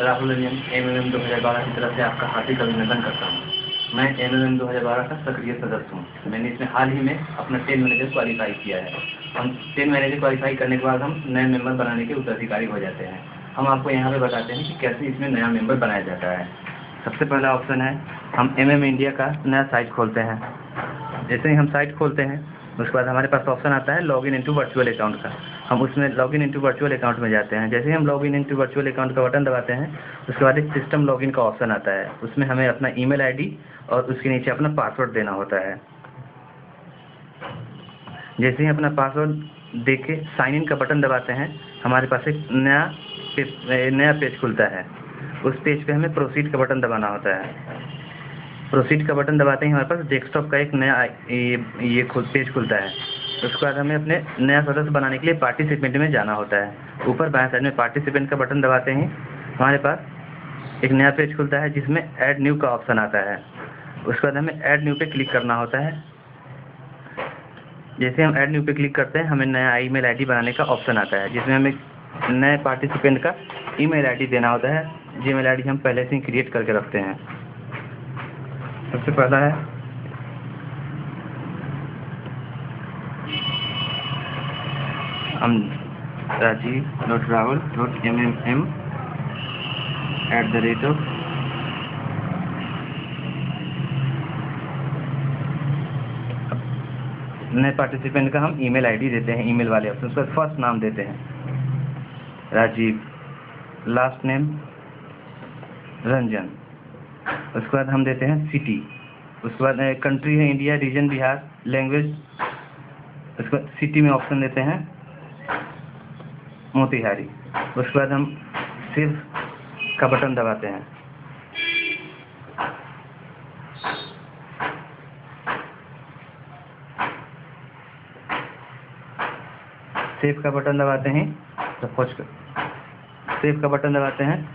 Rahul Ranjan MMM 2012 की तरफ से आपका हार्दिक अभिनंदन करता हूँ। मैं MMM 2012 का सक्रिय सदस्य हूँ। मैंने इसमें हाल ही में अपना 10 मैनेजर क्वालिफाई किया है। हम 10 मैनेजर क्वालिफाई करने के बाद हम नए मेंबर बनाने के उत्तराधिकारी हो जाते हैं। हम आपको यहाँ पे बताते हैं कि कैसे इसमें नया मेंबर बनाया जाता है। सबसे पहला ऑप्शन है, हम MM इंडिया का नया साइट खोलते हैं। जैसे ही हम साइट खोलते हैं उसके बाद हमारे पास ऑप्शन आता है लॉगिन इनटू वर्चुअल अकाउंट का। हम उसमें लॉगिन इनटू वर्चुअल अकाउंट में जाते हैं। जैसे ही हम लॉगिन इनटू वर्चुअल अकाउंट का बटन दबाते हैं उसके बाद एक सिस्टम लॉगिन का ऑप्शन आता है। उसमें हमें अपना ईमेल आईडी और उसके नीचे अपना पासवर्ड देना होता है। जैसे ही अपना पासवर्ड दे के साइन इन का बटन दबाते हैं हमारे पास एक नया पेज खुलता है। उस पेज पे हमें प्रोसीड का बटन दबाना होता है। प्रोसीड का बटन दबाते ही हमारे पास डेस्कटॉप का एक नया पेज खुलता है। उसके बाद हमें अपने नया सदस्य बनाने के लिए पार्टिसिपेंट में जाना होता है। ऊपर बाएं साइड में पार्टिसिपेंट का बटन दबाते ही हमारे पास एक नया पेज खुलता है जिसमें ऐड न्यू का ऑप्शन आता है। उसके बाद हमें ऐड न्यू पे क्लिक करना होता है। जैसे हम ऐड न्यू पे क्लिक करते हैं हमें नया ईमेल आईडी बनाने का ऑप्शन आता है जिसमें हमें नए पार्टिसिपेंट का ईमेल आईडी देना होता है। जीमेल आईडी हम पहले से ही क्रिएट करके रखते हैं। सबसे पहला है हम rajiv.rahul.mmm नए पार्टिसिपेंट का हम ईमेल आईडी देते हैं। ईमेल वाले ऑप्शन उसका फर्स्ट नाम देते हैं राजीव, लास्ट नेम रंजन। उसके बाद हम देते हैं सिटी। उसके बाद कंट्री है इंडिया, रीजन बिहार, लैंग्वेज। उसके बाद सिटी में ऑप्शन देते हैं मोतिहारी। उसके बाद हम सेव का बटन दबाते हैं। सेव का बटन दबाते हैं सेव का बटन दबाते हैं।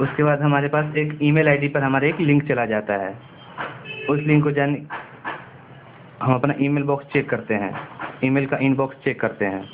उसके बाद हमारे पास एक ईमेल आईडी पर हमारे एक लिंक चला जाता है। उस लिंक को हम अपना ईमेल बॉक्स चेक करते हैं। ईमेल का इनबॉक्स चेक करते हैं।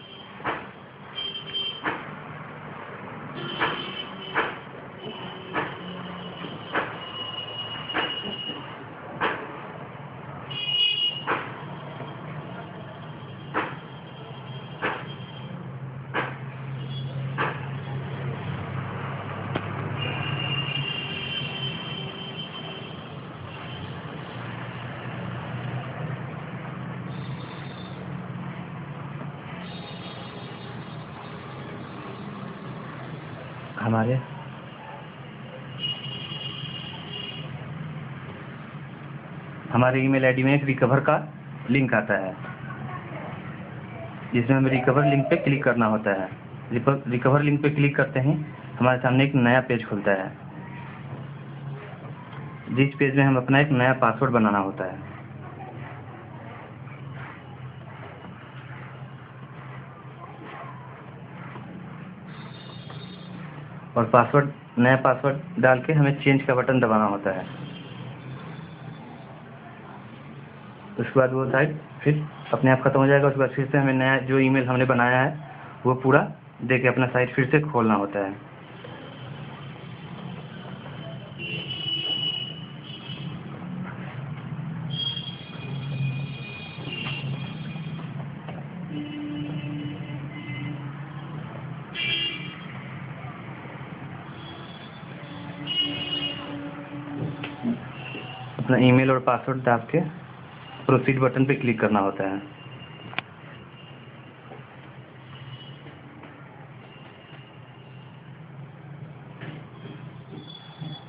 हमारे ईमेल आईडी में एक रिकवर का लिंक आता है जिसमें हमें रिकवर लिंक पे क्लिक करना होता है। रिकवर लिंक पे क्लिक करते ही हमारे सामने एक नया पेज खुलता है जिस पेज में हम अपना एक नया पासवर्ड बनाना होता है। और नया पासवर्ड डाल के हमें चेंज का बटन दबाना होता है। उसके बाद वो साइट फिर अपने आप खत्म हो जाएगा। उसके बाद फिर से हमें नया जो ईमेल हमने बनाया है वो पूरा दे के अपना साइट फिर से खोलना होता है। अपना ईमेल और पासवर्ड डाल के प्रोसीड बटन पे क्लिक करना होता है।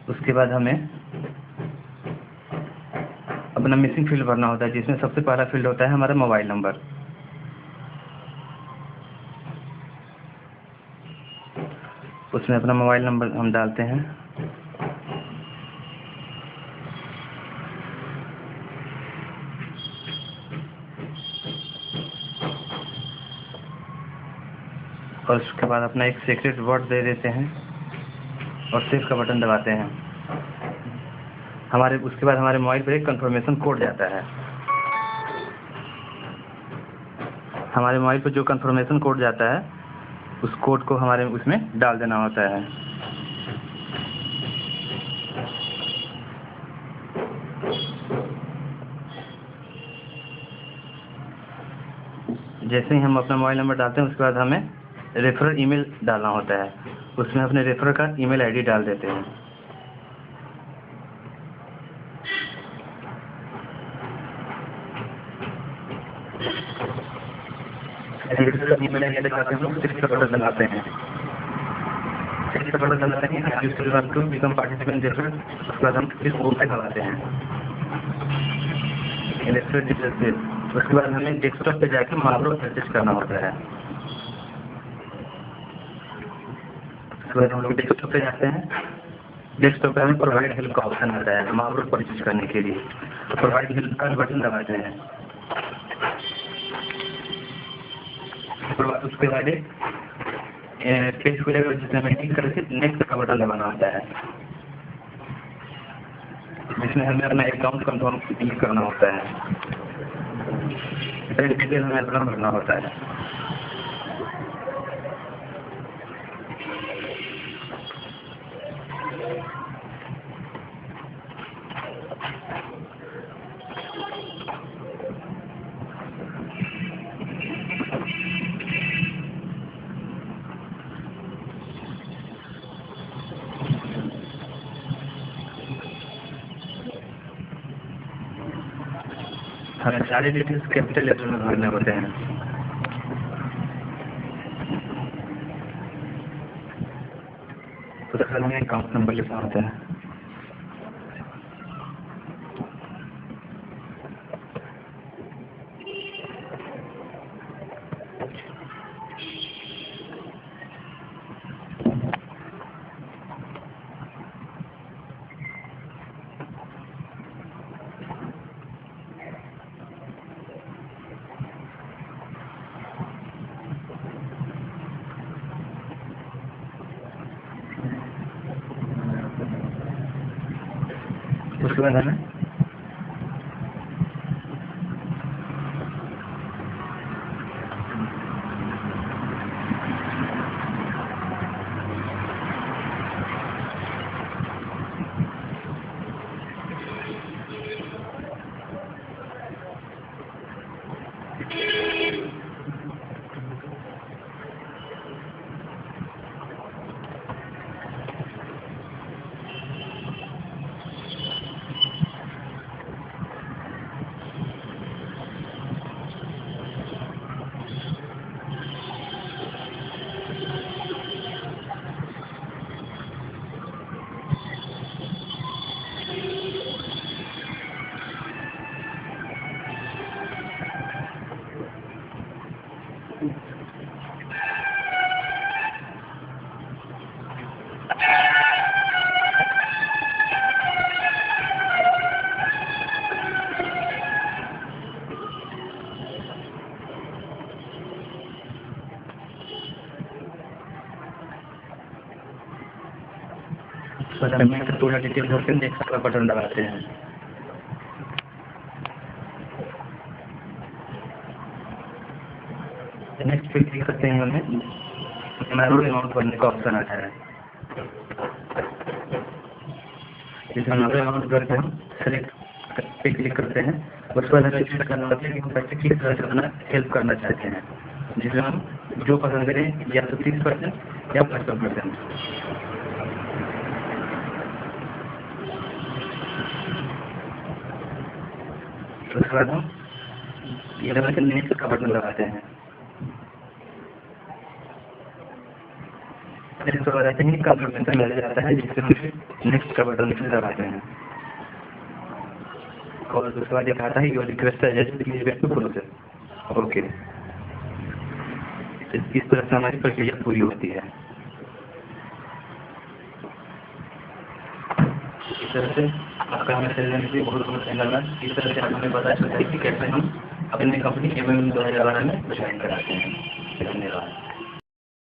उसके बाद हमें अपना मिसिंग फील्ड भरना होता है जिसमें सबसे पहला फील्ड होता है हमारा मोबाइल नंबर। उसमें अपना मोबाइल नंबर हम डालते हैं। और उसके बाद अपना एक सीक्रेट वर्ड दे देते हैं और सेव का बटन दबाते हैं। उसके बाद हमारे मोबाइल पर एक कंफर्मेशन कोड जाता है। हमारे मोबाइल पर जो कंफर्मेशन कोड जाता है उस कोड को हमारे उसमें डाल देना होता है। जैसे ही हम अपना मोबाइल नंबर डालते हैं उसके बाद हमें रेफरल ईमेल डालना होता है, उसमें अपने रेफरल का ईमेल आईडी डाल देते हैं। ईमेल आईडी लगाते हैं हम लोग, सिक्स का बटन लगाते हैं, सिक्स का बटन लगाते हैं, you still want to become participant referral, उसके बाद हम इस ओपन लगाते हैं रेफरल डिटेल्स से। उसके बाद हमें डेस्कटॉप पे जाके मार्बल परचेज करना होता है। उसके बाद हम लोग डेस्कटॉप पे जाते हैं, डेस्कटॉप पे हमें प्रोवाइड हेल्प का ऑप्शन आता है मार्बल परचेज करने के लिए, प्रोवाइड हेल्प का बटन दबाते हैं। उसके बाद पेज खुलेगा जिसमें हमें क्लिक करके नेक्स्ट का बटन दबाना होता है, जिसमें हमें अपना अकाउंट कंफर्म क्लिक करना होता है, डिटेल हमें अपना भरना होता है। हमें सारे डिटेल्स कैपिटल लेटर में भरने होते हैं। उसके बाद हमें अकाउंट नंबर लिखना होता है। उसके बाद हमें पेमेंट पूरा डिटेल भरकर नेक्स्ट का बटन दबाते हैं। नेक्स्ट पे क्लिक करते हैं, हमें मैनुअल अमाउंट भरने का ऑप्शन आता है, जिसमें मैनुअल अमाउंट भरकर हम सेलेक्ट पे क्लिक करते हैं। उसके बाद हमें चूज करना होता है कि हम पैसे किस तरह से अपना हेल्प करना चाहते हैं, जिसमें हम जो पसंद करें, या तो 30% या 55%। उसके बाद हम ये दबाकर नेक्स्ट का बटन दबाते हैं। इसके बाद आते हैं कंफर्मेशन मिल जाता है, जिससे हम नेक्स्ट का बटन दबाते हैं और उसके बाद दिखाता है योर रिक्वेस्ट है प्रोसेस। ओके, इस तरह से हमारी प्रक्रिया पूरी होती है। इस तरह से आपका हमें चलने के लिए बहुत बहुत धन्यवाद। इस तरह से हमें पता चलता है कि कैसे हम अपनी कंपनी MM 2012 में ज्वाइन कराते हैं। धन्यवाद।